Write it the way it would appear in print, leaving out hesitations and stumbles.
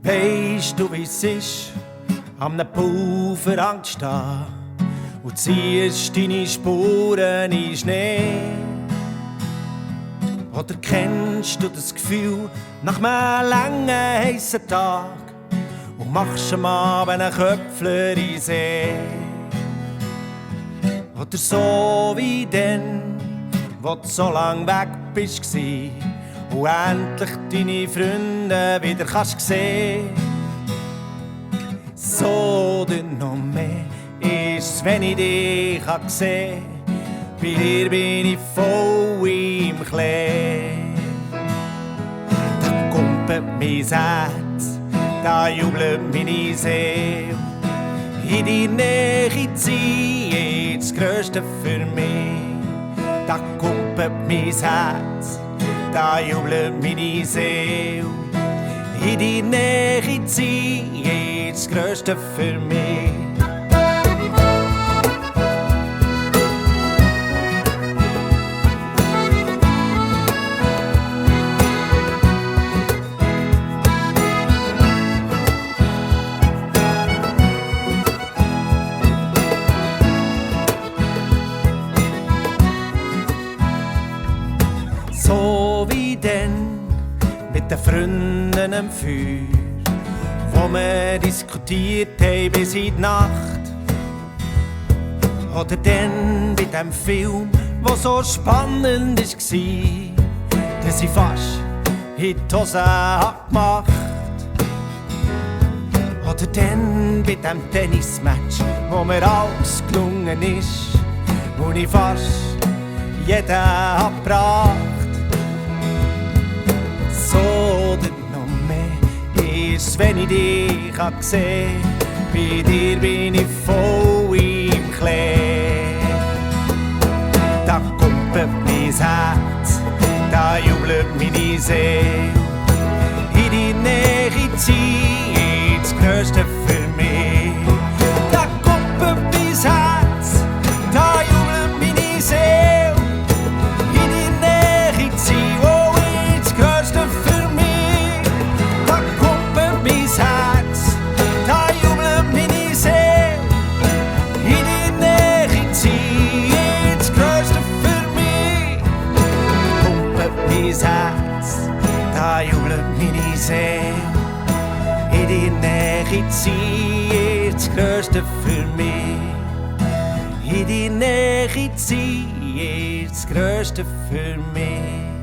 Weisst du, wie's ist, am Pulverrand zu stehen und ziehst deine Spuren in Schnee? Oder kennst du das Gefühl nach einem langen, heissen Tag und machst am Abend einen Köpfler in den See? Oder so wie dann, wo du so lang weg bist und endlich deine Freunde wieder kannst sehen. So oder noch mehr ist's, wenn ich dich sehen kann. Bei dir bin ich voll im Klee. Da kumpelt mein Herz, da jubelt meine Seele. In die Nähe zieh ich das Größte für mich. Da kumpelt mein Herz, da jubelt meine Seele. In die Nähe zieh ich das Größte für mich. So wie dann mit den Freunden am Feuer, wo wir diskutiert haben bis in die Nacht. Oder dann bei dem Film, der so spannend war, dass ich fast in die Hose gemacht. Oder dann bei dem Tennismatch, wo mir alles gelungen ist, wo ich fast jeden abgebracht. So oder noch mehr ist, wenn ich dich sehe. Bei dir bin ich voll im Klee. Da kumpelt mein Herz, da jubelt meine Seele. In die Nähe zieh ich das Größte für mich. Da kumpelt mein Herz, da jubelt meine Seele. In die Nähe zieh ich das Größte für mich. Da kumpelt mein Herz, da jubelt meine Seele. In die Nähe zieh ich das Größte für mich. Kumpelt mein Herz, da jubelt meine Seele. In die Nähe zieh ich das Größte für mich. In die Nähe zieh ich das Größte für mich.